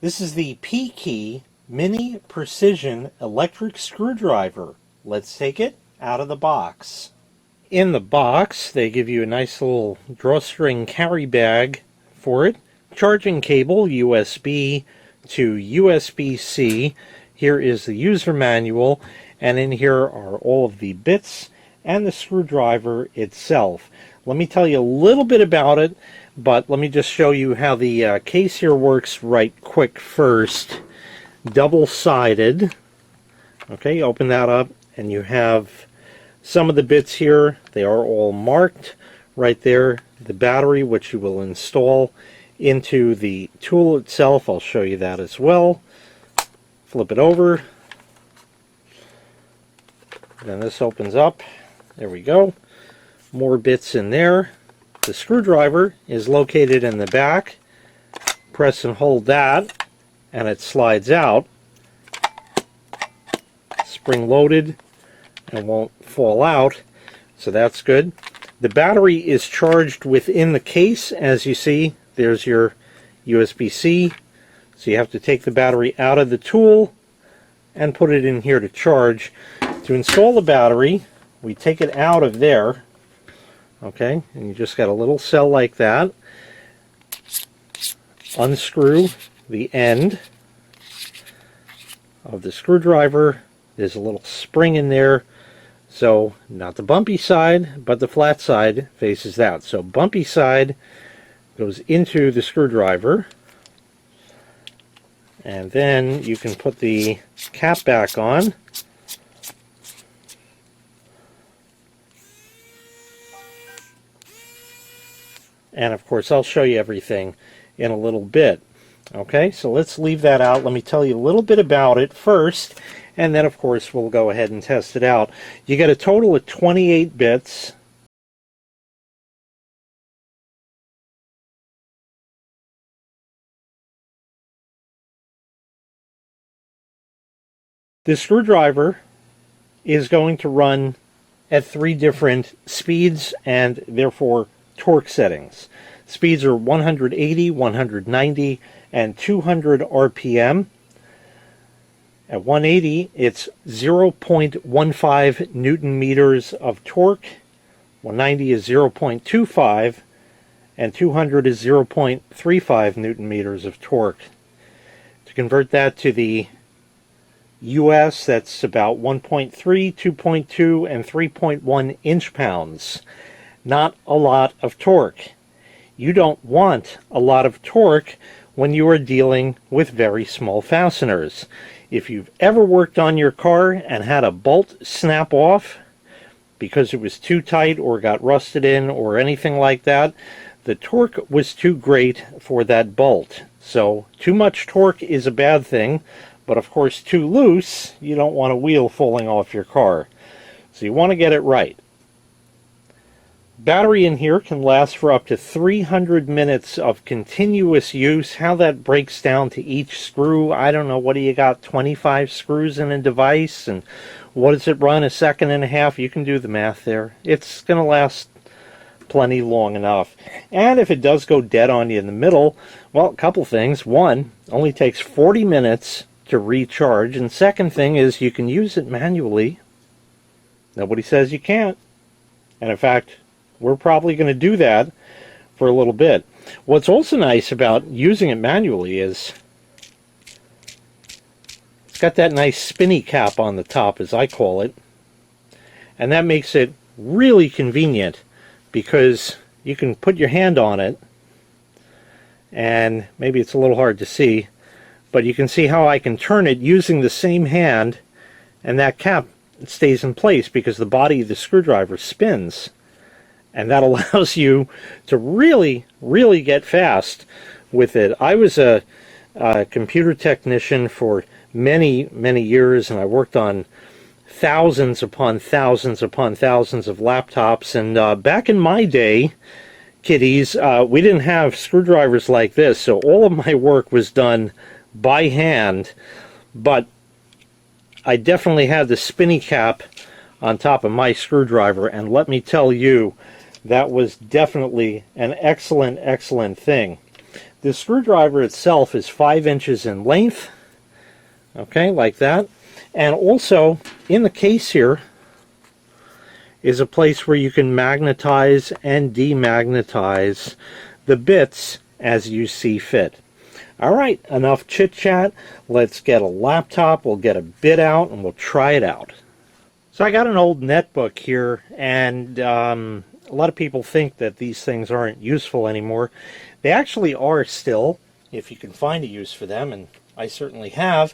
This is the PKEY Mini Precision Electric Screwdriver. Let's take it out of the box. In the box, they give you a nice little drawstring carry bag for it. Charging cable, USB to USB-C. Here is the user manual, and in here are all of the bits and the screwdriver itself. Let me tell you a little bit about it, but let me just show you how the case here works right quick first. Double-sided. Okay, open that up, and you have some of the bits here. They are all marked right there. The battery, which you will install into the tool itself. I'll show you that as well. Flip it over. Then this opens up. There we go. More bits in there. The screwdriver is located in the back. Press and hold that, and it slides out. Spring loaded and won't fall out, so that's good. The battery is charged within the case. As you see, there's your USB-C. So you have to take the battery out of the tool and put it in here to charge. To install the battery, we take it out of there. Okay, and you just got a little cell like that. Unscrew the end of the screwdriver. There's a little spring in there. So not the bumpy side, but the flat side faces that. So bumpy side goes into the screwdriver. And then you can put the cap back on. And of course, I'll show you everything in a little bit. Okay, so let's leave that out. Let me tell you a little bit about it first, and then of course we'll go ahead and test it out. You get a total of 28 bits. The screwdriver is going to run at 3 different speeds and therefore torque settings. Speeds are 180, 190, and 200 RPM. At 180, it's 0.15 Newton meters of torque. 190 is 0.25, and 200 is 0.35 Newton meters of torque. To convert that to the US, that's about 1.3, 2.2, and 3.1 inch-pounds. Not a lot of torque. You don't want a lot of torque when you are dealing with very small fasteners. If you've ever worked on your car and had a bolt snap off because it was too tight or got rusted in or anything like that, the torque was too great for that bolt. So too much torque is a bad thing, but of course too loose, you don't want a wheel falling off your car. So you want to get it right. Battery in here can last for up to 300 minutes of continuous use. How that breaks down to each screw, I don't know. What do you got, 25 screws in a device? And what does it run, a second and a half? You can do the math there. It's going to last plenty long enough. And if it does go dead on you in the middle, well, a couple things. One, only takes 40 minutes to recharge. And second thing is you can use it manually. Nobody says you can't. And in fact, we're probably going to do that for a little bit. What's also nice about using it manually is it's got that nice spinny cap on the top, as I call it. And that makes it really convenient because you can put your hand on it, and maybe it's a little hard to see, but you can see how I can turn it using the same hand, and that cap stays in place because the body of the screwdriver spins. And that allows you to really, really get fast with it. I was a computer technician for many, many years, and I worked on thousands upon thousands upon thousands of laptops. And back in my day, kiddies, we didn't have screwdrivers like this, so all of my work was done by hand. But I definitely had the spinny cap on top of my screwdriver, and let me tell you, that was definitely an excellent, excellent thing. The screwdriver itself is 5 inches in length, okay, like that. And also, in the case here is a place where you can magnetize and demagnetize the bits as you see fit. All right, enough chit-chat. Let's get a laptop, we'll get a bit out, and we'll try it out. So I got an old netbook here, and a lot of people think that these things aren't useful anymore. They actually are still, if you can find a use for them, and I certainly have.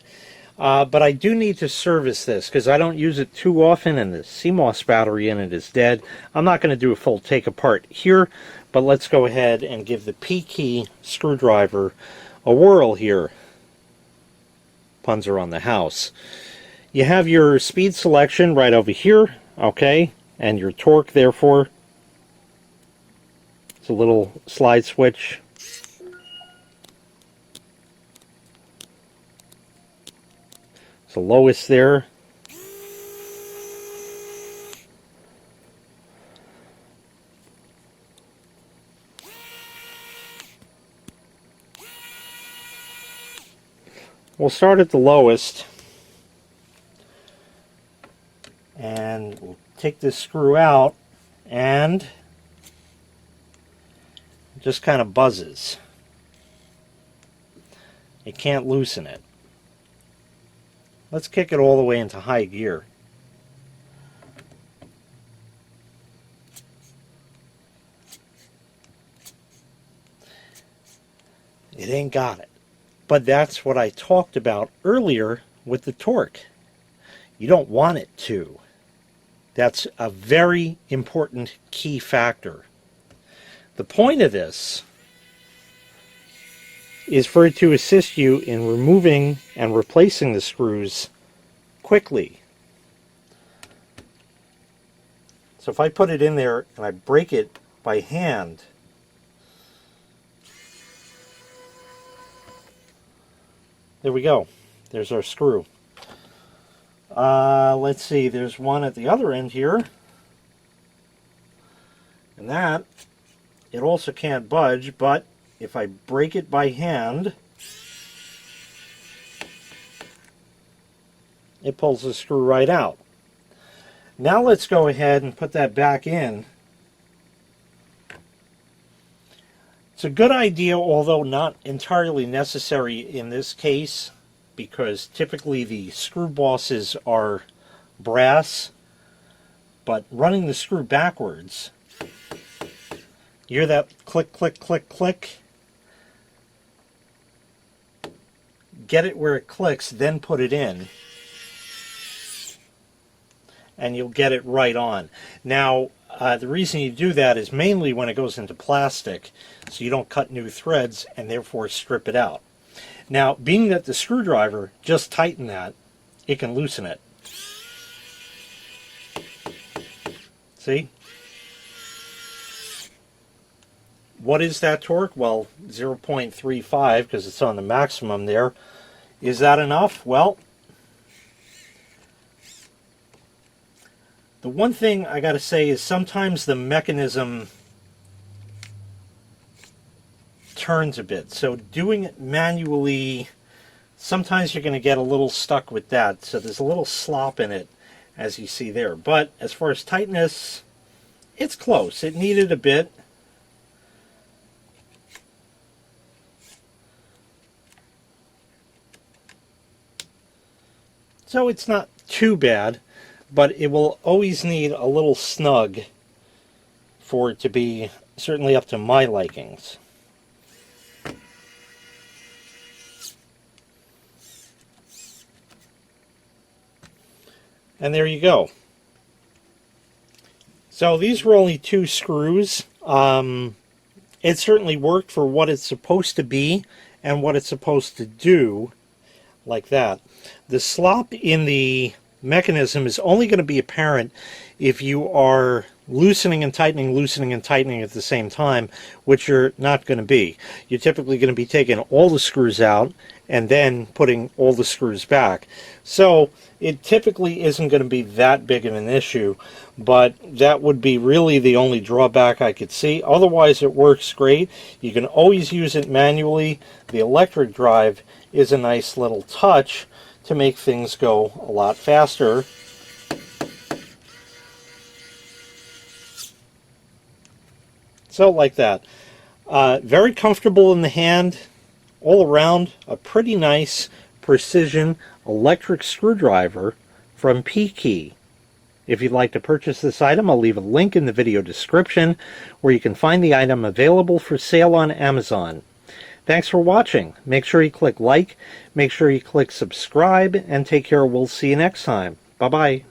But I do need to service this because I don't use it too often, and the CMOS battery in it is dead. I'm not going to do a full take apart here, but let's go ahead and give the PKEY screwdriver a whirl here. Puns are on the house. You have your speed selection right over here, okay, and your torque, therefore. It's a little slide switch. It's the lowest there. We'll start at the lowest. And we'll take this screw out, and it just kind of buzzes. You can't loosen it. Let's kick it all the way into high gear. It ain't got it. But that's what I talked about earlier with the torque. You don't want it to. That's a very important key factor. The point of this is for it to assist you in removing and replacing the screws quickly. So if I put it in there and I break it by hand, there we go. There's our screw. Let's see, there's one at the other end here. And that, it also can't budge, but if I break it by hand, it pulls the screw right out. Now let's go ahead and put that back in. It's a good idea, although not entirely necessary in this case, because typically the screw bosses are brass, but running the screw backwards, you hear that click, click, click, click? Get it where it clicks, then put it in, and you'll get it right on. Now, the reason you do that is mainly when it goes into plastic, so you don't cut new threads and therefore strip it out. Now, being that the screwdriver just tightened that, it can loosen it. See? What is that torque? Well, 0.35, because it's on the maximum there. Is that enough? Well, the one thing I got to say is sometimes the mechanism turns a bit. So doing it manually, sometimes you're going to get a little stuck with that. So there's a little slop in it, as you see there. But as far as tightness, it's close. It needed a bit. So it's not too bad, but it will always need a little snug for it to be certainly up to my likings. And there you go. So these were only 2 screws. It certainly worked for what it's supposed to be and what it's supposed to do, like that. The slop in the mechanism is only going to be apparent if you are loosening and tightening at the same time, which you're not going to be. You're typically going to be taking all the screws out and then putting all the screws back. So it typically isn't going to be that big of an issue, but that would be really the only drawback I could see. Otherwise, it works great. You can always use it manually. The electric drive is a nice little touch to make things go a lot faster. So like that. Very comfortable in the hand. All around, a pretty nice precision electric screwdriver from PKEY. If you'd like to purchase this item, I'll leave a link in the video description where you can find the item available for sale on Amazon. Thanks for watching. Make sure you click like, make sure you click subscribe, and take care. We'll see you next time. Bye-bye.